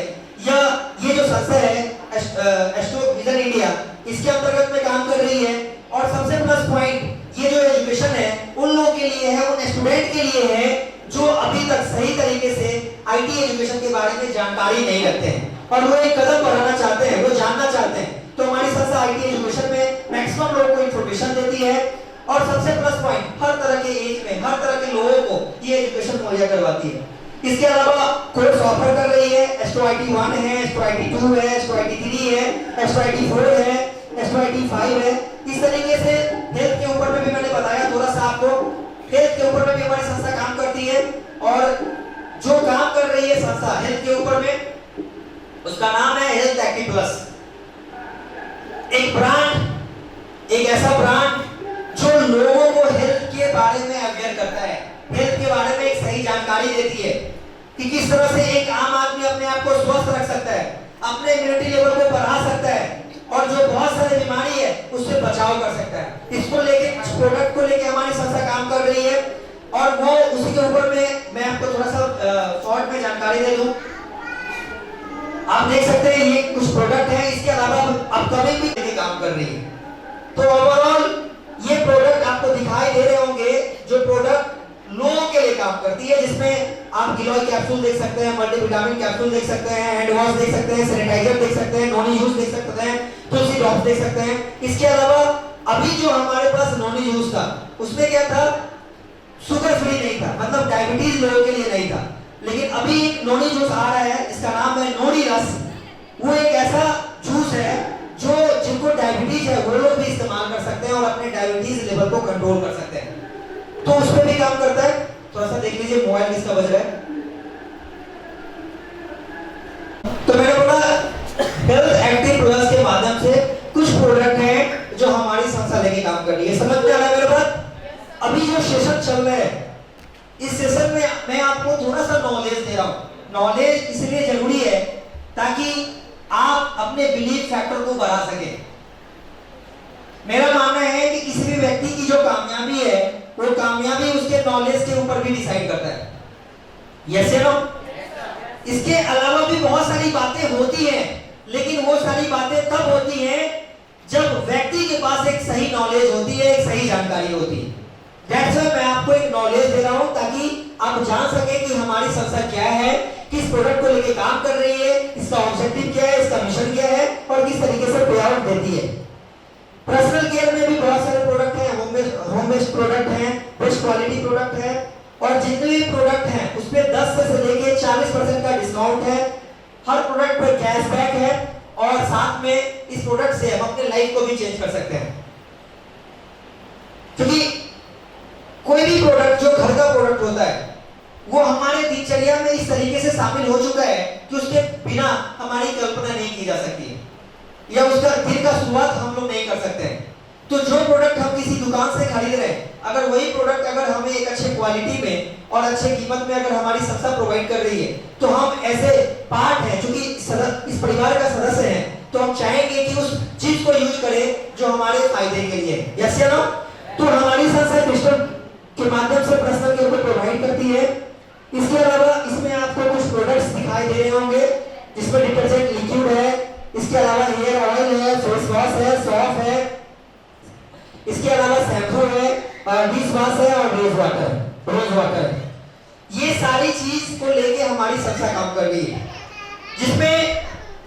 या ये जो संस्था है एस्ट्रो विजन इंडिया, इसके अंतर्गत में काम कर रही है। और सबसे प्लस पॉइंट ये जो एजुकेशन है उन लोगों के लिए है, उन स्टूडेंट के लिए है जो अभी तक सही तरीके से आईटी एजुकेशन के बारे में जानकारी नहीं रखते हैं और वो एक कदम बढ़ाना चाहते हैं, वो जानना चाहते हैं। तो हमारी संस्था आईटी एजुकेशन में मैक्सिमम लोगों को इंफॉर्मेशन देती है और सबसे प्लस पॉइंट हर तरह के एज में हर तरह के लोगों को ये एजुकेशन मुहैया करवाती है। इसके अलावा कोर्स ऑफर कर रही है, एस्ट्रो आईटी 1 है, एस्ट्रो आईटी 2 है, एस्ट्रो आईटी 3 है, एस्ट्रो आईटी 4 है, एस्ट्रो आईटी 5 है। इस तरीके से हेल्थ के ऊपर में भी मैंने बताया थोड़ा सा आपको, हेल्थ के ऊपर में भी हमारी संस्था काम करती है। और जो काम कर रही है संस्था हेल्थ के ऊपर में, उसका नाम है हेल्थ एक्टिव प्लस। एक ब्रांड, एक ऐसा ब्रांड जो लोगों को हेल्थ के बारे में अवेयर करता है, हेल्थ के बारे में एक सही जानकारी देती है कि किस तरह से एक आम आदमी अपने आप को स्वस्थ रख सकता है, अपने इम्यूनिटी लेवल को बढ़ा सकता है और जो बहुत सारी बीमारी है उससे बचाव कर सकता है। इसको लेके, इस प्रोडक्ट को लेके हमारी संस्था काम कर रही है और वो उसी के ऊपर में मैं आपको थोड़ा सा शॉर्ट में जानकारी दे दूं। आप देख सकते हैं ये कुछ प्रोडक्ट है, इसके अलावा अपकमिंग भी लेके काम कर रही है। तो ओवरऑल ये प्रोडक्ट आपको दिखाई दे रहे होंगे जो प्रोडक्ट लोगों के लिए काम करती है, जिसमें आप गिलोय कैप्सूल देख सकते हैं, मल्टीविटामिन कैप्सूल देख सकते हैं, हैंड वॉश देख सकते हैं, सैनिटाइजर देख सकते हैं, नॉन यूज देख सकते हैं, तुलसी ड्रॉप्स देख सकते हैं। इसके अलावा अभी जो हमारे पास नॉन यूज था उसमें क्या था, शुगर फ्री नहीं था, मतलब डायबिटीज लोगों के लिए नहीं था। लेकिन अभी एक नोनी जूस आ रहा है, इसका नाम है नोनी रस। वो एक ऐसा जूस है जो जिनको डायबिटीज है वो लोग भी इस्तेमाल कर सकते हैं और अपने डायबिटीज लेवल को कंट्रोल कर सकते हैं। तो उस पर भी काम करता है। थोड़ा सा देख लीजिए मोबाइल किसका बज रहा है। तो मैंने बोला हेल्थ एक्टिव प्लस के माध्यम से कुछ प्रोडक्ट हैं जो हमारी संस्था लेके काम कर रही है। समझ में आ रहा है मेरे बात? अभी जो सेशन चल रहा है, इस सेशन में मैं आपको थोड़ा सा नॉलेज दे रहा हूं। नॉलेज इसलिए जरूरी है ताकि आप अपने बिलीफ फैक्टर को बढ़ा सके। मेरा मानना है कि किसी भी व्यक्ति की जो कामयाबी है वो कामयाबी उसके नॉलेज के ऊपर भी डिसाइड करता है। यस या नो? इसके अलावा भी बहुत सारी बातें होती हैं, लेकिन वो सारी बातें तब होती हैं जब व्यक्ति के पास एक सही नॉलेज होती है, एक सही जानकारी होती है। That's why मैं आपको एक नॉलेज दे रहा हूं ताकि आप जान सके कि हमारी संस्था क्या है, किस प्रोडक्ट को लेके काम कर रही है, इसका ऑब्जेक्टिव क्या है, इसका मिशन क्या है और किस तरीके से पे आउट देती है। पर्सनल केयर में भी बहुत सारे प्रोडक्ट हैं, होम बेस्ड प्रोडक्ट हैं, बेस्ट क्वालिटी प्रोडक्ट है और जितने भी प्रोडक्ट हैं उस पे 10 से लेके 40% का डिस्काउंट है। हर प्रोडक्ट पर कैशबैक है और साथ में इस प्रोडक्ट से हम अपने लाइफ को भी चेंज कर सकते हैं। क्योंकि कोई भी प्रोडक्ट जो घर का प्रोडक्ट होता है वो हमारे दिनचर्या में इस तरीके से शामिल हो चुका है कि उसके बिना हमारी कल्पना नहीं की जा सकती है या उसका दिन का शुरुआत हम लोग नहीं कर सकते हैं। तो जो प्रोडक्ट हम किसी दुकान से खरीद रहे हैं, अगर वही प्रोडक्ट अगर हमें एक अच्छे क्वालिटी में और अच्छे कीमत में अगर हमारी संस्था प्रोवाइड कर रही है तो हम ऐसे पार्ट हैं क्योंकि इस परिवार का सदस्य हैं, तो हम चाहेंगे कि उस चीज को यूज करें जो हमारे फायदे के लिए। यस या नो? तो हमारी संस्था क्रिस्टल के माध्यम से पर्सनल केयर को प्रोवाइड करती है। इसके अलावा इसमें आपको कुछ प्रोडक्ट्स दिखाई दे रहे होंगे जिसमें डिटर्जेंट लिक्विड है, इसके इसके अलावा हेयर ऑयल है, फेस वॉश है, सॉफ है, इसके अलावा शैम्पू है, डिश वॉश है और रोज वाटर। ये सारी चीज को लेके हमारी संस्था काम कर रही है, जिसमें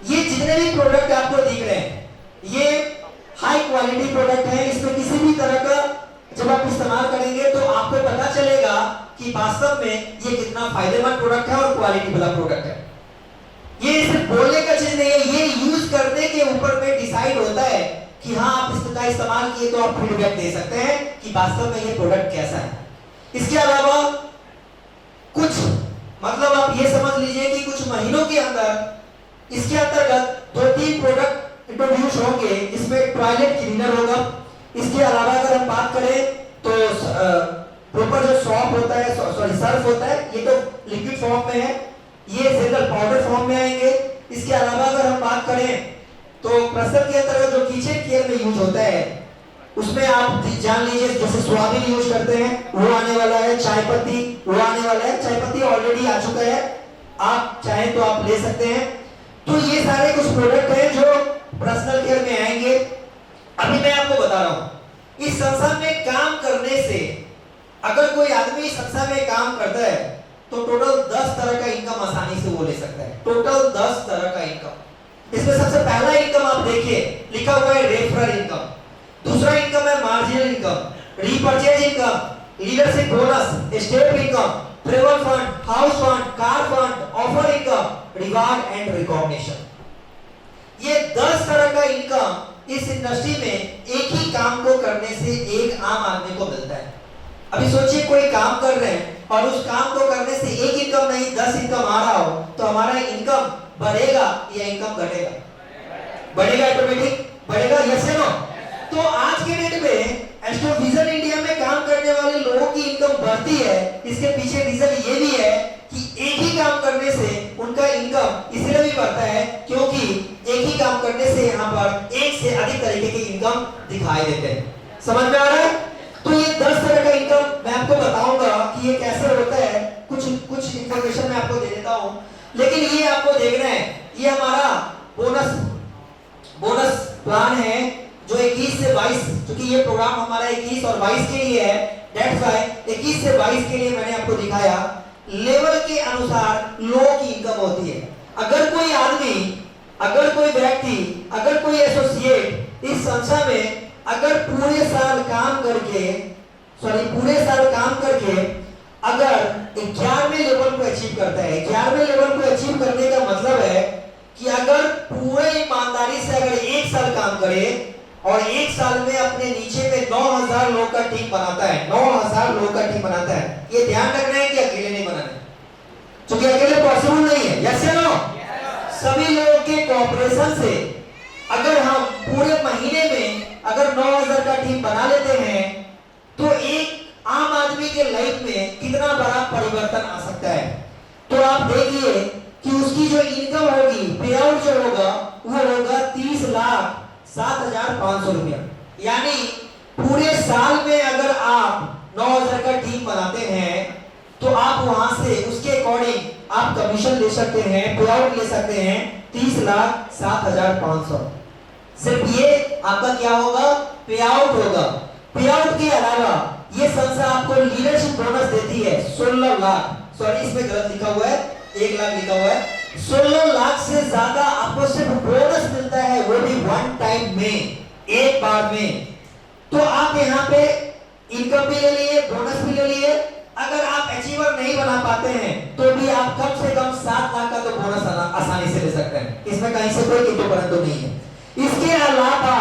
ये जितने भी प्रोडक्ट आपको दिख रहे हैं ये हाई क्वालिटी प्रोडक्ट है। इसमें किसी भी तरह का जब आप इस्तेमाल करेंगे तो आपको पता चलेगा कि वास्तव में ये कितना फायदेमंद प्रोडक्ट है और क्वालिटी वाला प्रोडक्ट है। ये सिर्फ बोलने का चीज नहीं है, ये यूज करने के ऊपर में डिसाइड होता है कि हाँ आप इसका इस्तेमाल किए तो आप फीडबैक दे सकते हैं कि वास्तव में ये प्रोडक्ट कैसा है। इसके अलावा कुछ मतलब आप ये समझ लीजिए कि कुछ महीनों के अंदर इसके अंतर्गत 2-3 प्रोडक्ट इंट्रोड्यूस होंगे। इसमें टॉयलेट क्लीनर होगा। इसके अलावा अगर हम बात करें तो प्रॉपर जो सॉप होता है, सॉरी सर्फ होता है, ये तो लिक्विड फॉर्म में है, ये जनरल पाउडर फॉर्म में आएंगे। इसके अलावा अगर हम बात करें तो प्रसव के अंतर्गत जो किचन केयर में यूज होता है उसमें आप जान लीजिए जैसे सोयाबीन यूज करते हैं वो आने वाला है, चाय पत्ती वो आने वाला है। चाय पत्ती ऑलरेडी आ चुका है, आप चाहें तो आप ले सकते हैं। तो ये सारे कुछ प्रोडक्ट हैं जो पर्सनल केयर में आएंगे। अभी मैं आपको बता रहा हूं इस संस्था में काम करने से अगर कोई आदमी संस्था में काम करता है तो टोटल 10 तरह का इनकम आसानी से वो ले सकता है। टोटल 10 तरह का इनकम। इसमें सबसे पहला इनकम आप देखिए लिखा हुआ है रेफरल इनकम। दूसरा इनकम है marginal income, repurchase income, leadership bonus, step income, travel fund, house fund, car fund, offer income, reward and recognition. ये 10 तरह का इनकम इस इंडस्ट्री में एक ही काम को करने से एक आम आदमी को मिलता है। अभी सोचिए कोई काम कर रहे हैं और उस काम को करने से एक इनकम नहीं 10 इनकम आ रहा हो तो हमारा इनकम बढ़ेगा या इनकम घटेगा? बढ़ेगा, ऑटोमेटिक बढ़ेगा। यस या नो? तो आज के डेट में एस्ट्रोविजन इंडिया में काम करने वाले लोगों की इनकम बढ़ती है। इसके पीछे रीजन ये भी है कि एक ही काम करने से उनका इनकम इसलिए भी बढ़ता है क्योंकि एक ही काम करने से यहाँ पर एक से अधिक तरीके की इनकम दिखाई देते हैं। समझ में आ रहा है? तो ये 10 तरह का इनकम मैं आपको बताऊंगा कि ये कैसे होता है। कुछ इंफॉर्मेशन मैं आपको दे देता हूँ, लेकिन ये आपको देखना है। ये हमारा बोनस प्लान है जो 21 से 22, क्योंकि ये प्रोग्राम हमारा 21 और 22 के लिए है, दैट्स व्हाई 21 से 22 के लिए मैंने आपको दिखाया। लेवल के अनुसार लोगों की इनकम होती है। अगर कोई आदमी, अगर कोई व्यक्ति, अगर कोई एसोसिएट इस संस्था में अगर पूरे साल काम करके अगर 11वें लेवल को अचीव करता है, 11वें लेवल को अचीव करने का मतलब है कि अगर पूरे ईमानदारी से अगर 1 साल काम करे और 1 साल में अपने नीचे में 9000 लोग का टीम बनाता है, 9000 लोग का टीम बनाता है। ये ध्यान रखना है कि अकेले नहीं बनाना है, क्योंकि अकेले पॉसिबल नहीं है। यस या नो? सभी लोगों के कोऑपरेशन से अगर हम पूरे महीने में अगर 9000 का टीम बना लेते हैं तो एक आम आदमी के लाइफ में कितना बड़ा परिवर्तन आ सकता है। तो आप देखिए कि उसकी जो इनकम होगी, पे आउट जो होगा वो होगा 30,07,500 रुपया। यानी पूरे साल में अगर आप 9000 का टीम बनाते हैं तो आप वहां से उसके अकॉर्डिंग आप कमीशन ले सकते हैं, पे आउट ले सकते हैं 30,07,500। सिर्फ ये आपका क्या होगा? पे आउट होगा। पे आउट के अलावा ये संस्था आपको लीडरशिप बोनस देती है 16 लाख, सॉरी इसमें गलत लिखा हुआ है, 1 लाख लिखा हुआ है। 16 लाख से ज्यादा आपको सिर्फ बोनस मिलता है, वो भी वन टाइम में, एक बार में। तो आप यहाँ पे इनकम भी ले लिए, बोनस भी ले लिए। अगर आप अचीवर नहीं बना पाते हैं तो भी आप कम से कम 7 लाख का तो बोनस आसानी से ले सकते हैं। इसमें कहीं से कोई किंतु परंतु नहीं है। इसके अलावा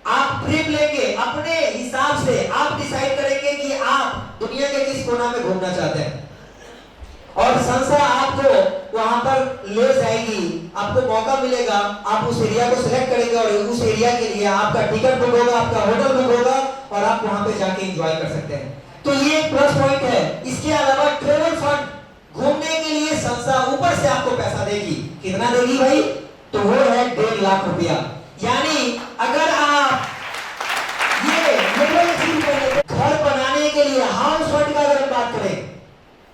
आप ट्रिप लेंगे, अपने हिसाब से आप डिसाइड करेंगे कि आप दुनिया के किस कोना में घूमना चाहते हैं और संस्था आपको वहां पर ले जाएगी। आपको मौका मिलेगा, आप उस एरिया को सिलेक्ट करेंगे और उस एरिया के लिए आपका टिकट बुक होगा, आपका होटल बुक होगा और आप वहां पे जाके एंजॉय कर सकते हैं। तो ये एक प्लस पॉइंट है। इसके अलावा ट्रेवल फंड, घूमने के लिए संस्था ऊपर से आपको पैसा देगी। कितना देगी भाई? तो वो है 1.5 लाख रुपया। यानी अगर आप ये लेवल अचीव करने, घर बनाने के लिए हाउस फंड का अगर हम बात करें,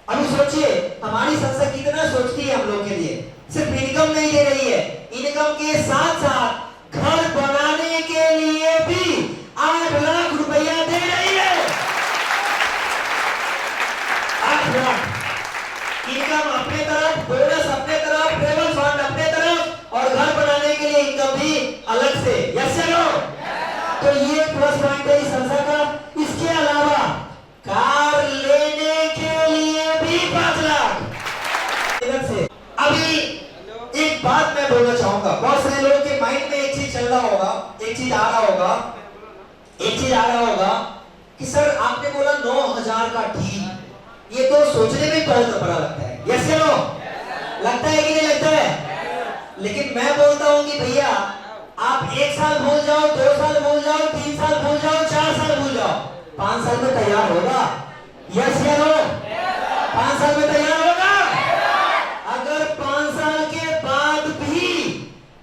अभी सोचिए हमारी संस्था कितना सोचती है हम लोग के लिए। सिर्फ इनकम नहीं दे रही है, इनकम इनकम के साथ साथ घर बनाने के लिए भी 8 लाख रुपया दे रही है। 8 लाख इनकम अपने तरफ, बोनस अपने तरफ, ट्रेवल फंड अपने तरफ, और घर बनाने के लिए इनकम भी अलग से। यस या नो? तो ये प्लस पॉइंट है इस संस्था का। इसके अलावा कार लेने के लिए भी 5 लाख से। अभी एक बात मैं बोलना चाहूंगा, बहुत सारे लोगों के माइंड में एक चीज चल रहा होगा, एक चीज आ रहा होगा कि सर आपने बोला 9,000 का डील, ये तो सोचने में बड़ा लगता है। यस या नो? लगता है कि नहीं लगता है? लेकिन मैं बोलता हूं कि भैया आप 1 साल भूल जाओ, 2 साल भूल जाओ, 3 साल भूल जाओ, 4 साल भूल जाओ, 5 साल में तैयार होगा। यस या नो? 5 साल में तैयार होगा। अगर 5 साल के बाद भी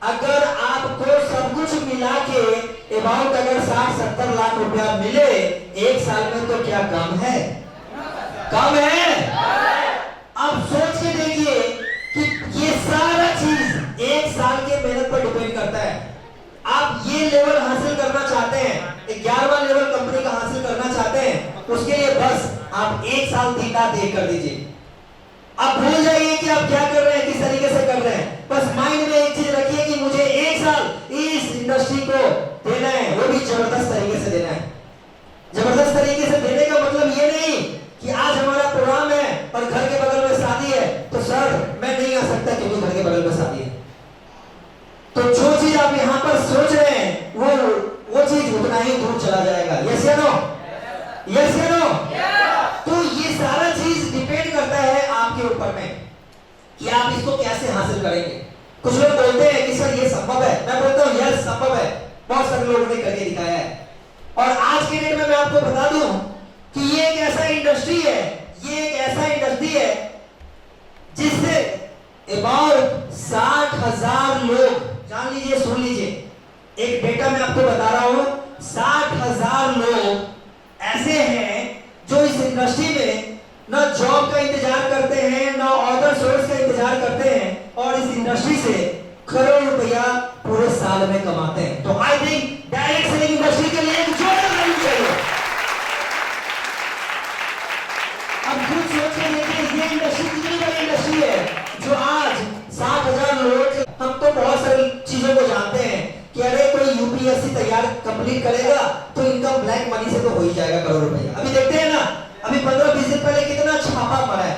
अगर आपको सब कुछ मिला के अबाउट अगर 60-70 लाख रुपया मिले 1 साल में, तो क्या कम है? कम है। अब सोच के देखिए कि ये सारा चीज 1 साल के मेहनत पर डिपेंड करता है। आप ये लेवल हासिल करना चाहते हैं, 11वां लेवल कंपनी का हासिल करना चाहते हैं, उसके लिए बस आप 1 साल दिन रात एक कर दीजिए। आप भूल जाइए कि आप क्या कर रहे हैं, किस तरीके से कर रहे हैं। बस माइंड में एक चीज रखिए कि मुझे 1 साल इस इंडस्ट्री को देना है, वो भी जबरदस्त तरीके से देना है। जबरदस्त तरीके से देने का मतलब ये नहीं कि आज हमारा प्रोग्राम है और घर के बगल में शादी है, तो सर मैं नहीं आ सकता क्योंकि घर के बगल में शादी है। तो जो चीज आप यहाँ पर सोच रहे हैं वो चीज उतना ही दूर चला जाएगा। यस या नो? यस या नो? तो ये सारा चीज डिपेंड करता है आपके ऊपर में कि आप इसको कैसे हासिल करेंगे। कुछ लोग बोलते हैं कि सर ये संभव है, मैं बोलता हूँ यस संभव है, बहुत सारे लोगों ने करके दिखाया है। और आज के डेट में मैं आपको बता दूं कि ये एक ऐसा इंडस्ट्री है, ये एक ऐसा इंडस्ट्री है जिससे अबाउट 60,000 लोग, जान लीजिए, सुन लीजिए, एक डेटा मैं आपको बता रहा हूं, 60,000 लोग ऐसे हैं जो इस इंडस्ट्री में ना जॉब का इंतजार करते हैं, ना अदर सोर्स का इंतजार करते हैं, और इस इंडस्ट्री से करोड़ रुपया पूरे साल में कमाते हैं। तो I think direct selling industry के लिए एक जोरदार ताली चाहिए। अब खुद सोच के देखिए, ये इंडस्ट्री कितनी बड़ी इंडस्ट्री है जो आज 60,000 लोग, हम तो बहुत सारी चीजों को जानते हैं कि अरे कोई यूपीएससी तैयार कंप्लीट करेगा तो इनकम ब्लैक मनी से तो हो ही जाएगा करोड़ रुपया। अभी देखते हैं ना, अभी 15-20 दिन पहले कितना छापा पड़ा है।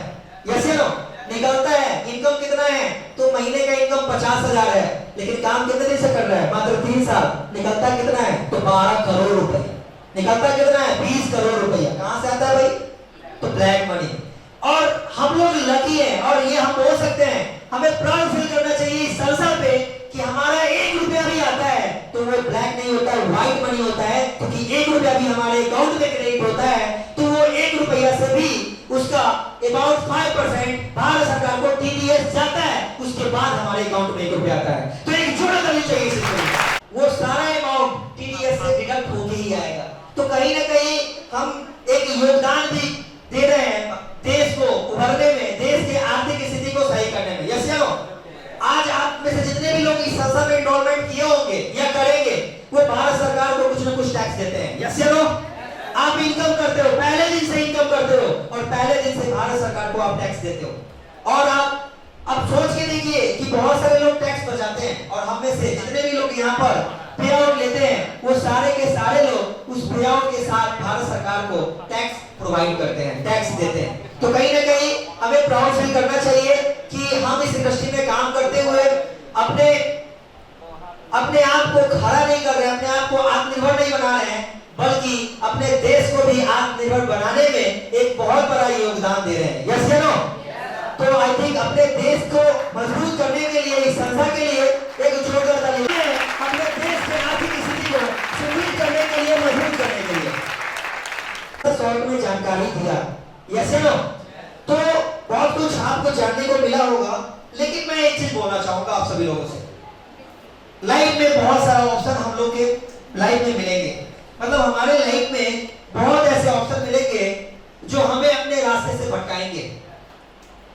यस या नो? निकलता है इनकम कितना है, तो महीने का इनकम 50,000 है, लेकिन काम कितने दिन से कर रहा है, मात्र 3 साल। निकलता कितना है, तो 12 करोड़ रुपए। निकलता कितना है, 20 करोड़ रुपया। कहां से आता है भाई? तो ब्लैक मनी। और हम लोग लकी हैं, और ये हम बोल सकते हैं, हमें प्राउड फील करना चाहिए इस संस्था पे कि हमारा 1 रुपया भी आता है तो वो ब्लैक नहीं होता है, व्हाइट मनी होता है। क्योंकि 1 रुपया भी हमारे अकाउंट में क्रेडिट होता है तो वो 1 रुपया से भी उसका अबाउट 5% भारत सरकार को टीडीएस जाता है, उसके बाद हमारे अकाउंट में 1 रुपया आता है। तो एक जोड़ा करनी चाहिए इसे, वो सारा अमाउंट टीडीएस से डिडक्ट होके ही आएगा। तो कहीं ना कहीं हम एक योगदान भी दे रहे हैं देश को उभरने में, देश के आर्थिक स्थिति को सही करने में। यस या नो? आज आप में से जितने भी लोग इस संस्था में एनरोलमेंट किए होंगे या करेंगे, वो भारत सरकार को कुछ ना कुछ टैक्स देते हैं। यस या नो? आप इनकम करते हो, पहले दिन से इनकम करते हो, और पहले दिन से भारत सरकार को आप टैक्स देते हो। और आप अब सोच के देखिए कि बहुत सारे लोग टैक्स बचाते हैं, और हम में से जितने भी लोग यहाँ पर पे आउट लेते हैं, वो सारे के सारे लोग उस पे आउट के साथ भारत सरकार को टैक्स प्रोवाइड करते हैं, टैक्स देते हैं। तो कहीं ना कहीं हमें प्राउड फील करना चाहिए कि हम इस इंडस्ट्री में काम करते हुए अपने आप को खड़ा नहीं कर रहे हैं, अपने आप को आत्मनिर्भर नहीं बना रहे हैं, बल्कि अपने देश को भी आत्मनिर्भर बनाने में एक बहुत बड़ा योगदान दे रहे हैं। यस या नो? तो आई थिंक अपने देश को मजबूत करने के लिए, इस संस्था के लिए एक जोरदार ताली, अपने देश के आर्थिक स्थिति को सुदृढ़ करने के लिए, मजबूत करने के लिए शॉर्ट में जानकारी दिया। यस या नो? तो बहुत कुछ आपको जानने को मिला होगा, लेकिन मैं एक चीज बोलना चाहूंगा आप सभी लोगों से। लाइफ में बहुत सारा ऑप्शन हम लोग के लाइफ में मिलेंगे, मतलब हमारे लाइफ में बहुत ऐसे ऑप्शन मिलेंगे जो हमें अपने रास्ते से भटकाएंगे।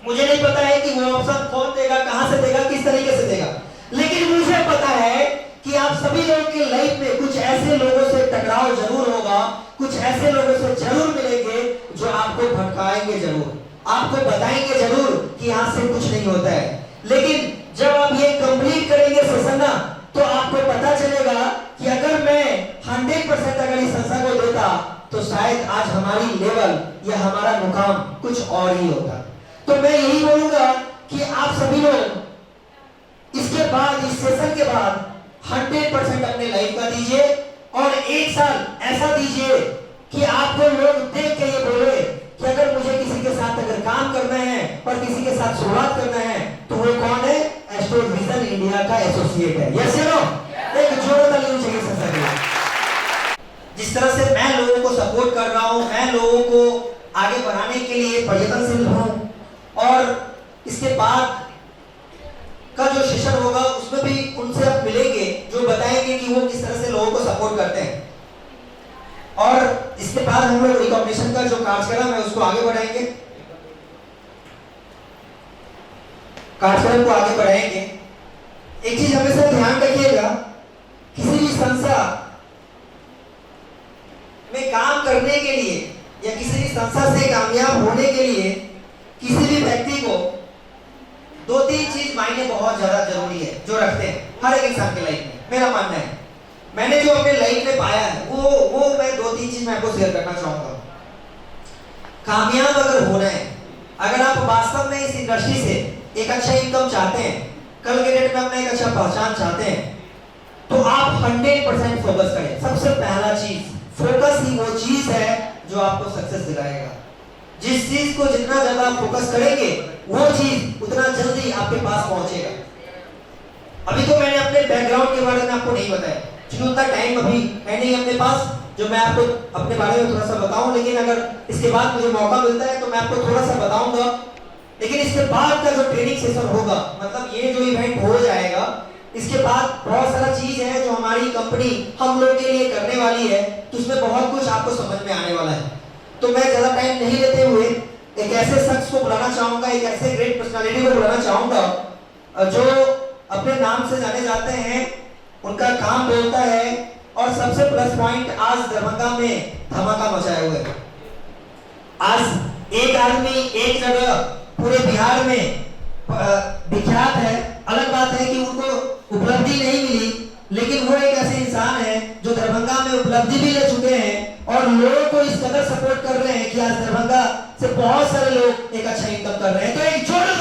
मुझे नहीं पता है कि वो ऑप्शन कौन देगा, कहां से देगा, किस तरीके से देगा, लेकिन मुझे पता है कि आप सभी लोगों के लाइफ में कुछ ऐसे लोगों से टकराव जरूर होगा, कुछ ऐसे लोगों से जरूर मिलेंगे जो आपको भटकाएंगे जरूर, आपको बताएंगे जरूर कि यहां से कुछ नहीं होता है। लेकिन जब आप ये कंप्लीट करेंगे सेशन ना, तो आपको पता चलेगा कि अगर मैं 100% अगर इस संस्था को देता तो शायद आज हमारी लेवल या हमारा मुकाम कुछ और ही होता। तो मैं यही बोलूंगा कि आप सभी लोग इसके बाद, इस सेशन के बाद 100% अपने लाइफ का दीजिए और एक साल ऐसा दीजिए कि आपको लोग देख के ये बोले कि अगर मुझे किसी के साथ अगर काम करना है और किसी के साथ शुरुआत करना है तो वो कौन है? एस्ट्रो विजन इंडिया का एसोसिएट है। यस या नो? एक जोरदार ताली चाहिए संस्था के लिए। जिस तरह से मैं लोगों को सपोर्ट कर रहा हूं, मैं लोगों को आगे बढ़ाने के लिए प्रयत्नशील हूं और इसके बाद का जो सेशन होगा उसमें भी उनसे आप मिलेंगे जो बताएंगे कि वो किस तरह से लोगों को सपोर्ट करते हैं। और इसके बाद हम लोग रिकॉग्निशन का जो कार्यक्रम है उसको आगे बढ़ाएंगे, कार्यक्रम को आगे बढ़ाएंगे। एक चीज हमेशा ध्यान रखिएगा, किसी भी संस्था में काम करने के लिए या किसी भी संस्था से कामयाब होने के लिए किसी भी व्यक्ति को 2-3 चीज मायने बहुत ज्यादा जरूरी है जो रखते हैं हर एक इंसान के लाइफ में। मेरा मानना है, मैंने जो अपने लाइफ में पाया है वो मैं 2-3 चीज मैं आपको शेयर करना चाहूंगा। कामयाब अगर होना है, अगर आप वास्तव में इस इंडस्ट्री से एक अच्छा इनकम चाहते हैं, कल के डेट में अपना एक अच्छा पहचान चाहते हैं, तो आप 100% फोकस करें। सबसे पहला चीज, फोकस ही वो चीज है जो आपको सक्सेस दिलाएगा। जिस चीज को जितना ज्यादा फोकस करेंगे वो चीज उतना जल्दी आपके पास पहुंचेगा। अभी तो मैंने अपने बैकग्राउंड के बारे में आपको नहीं बताया क्योंकि उतना टाइम अभी है नहीं अपने पास जो मैं आपको अपने बारे में थोड़ा सा बताऊं, लेकिन अगर इसके बाद मुझे मौका मिलता है तो मैं आपको थोड़ा सा बताऊंगा। लेकिन इसके बाद का जो ट्रेनिंग सेशन होगा, मतलब ये जो इवेंट हो जाएगा, इसके बाद बहुत सारा चीज है जो हमारी कंपनी हम लोग के लिए करने वाली है, तो उसमें बहुत कुछ आपको समझ में आने वाला है। तो मैं ज्यादा टाइम नहीं लेते हुए एक ऐसे शख्स को बुलाना चाहूंगा, एक ऐसे ग्रेट पर्सनालिटी को बुलाना चाहूंगा जो अपने नाम से जाने जाते हैं, उनका काम बोलता है और सबसे प्लस पॉइंट आज दरभंगा में धमाका मचाए हुए। आज एक आदमी एक जगह पूरे बिहार में विख्यात है। अलग बात है कि उनको उपलब्धि नहीं मिली, लेकिन वो एक ऐसे इंसान है जो दरभंगा में उपलब्धि भी ले चुके हैं और लोगों को इस कदर सपोर्ट कर रहे हैं कि आज दरभंगा से बहुत सारे लोग एक अच्छा इनकम कर रहे हैं। तो एक जोरदार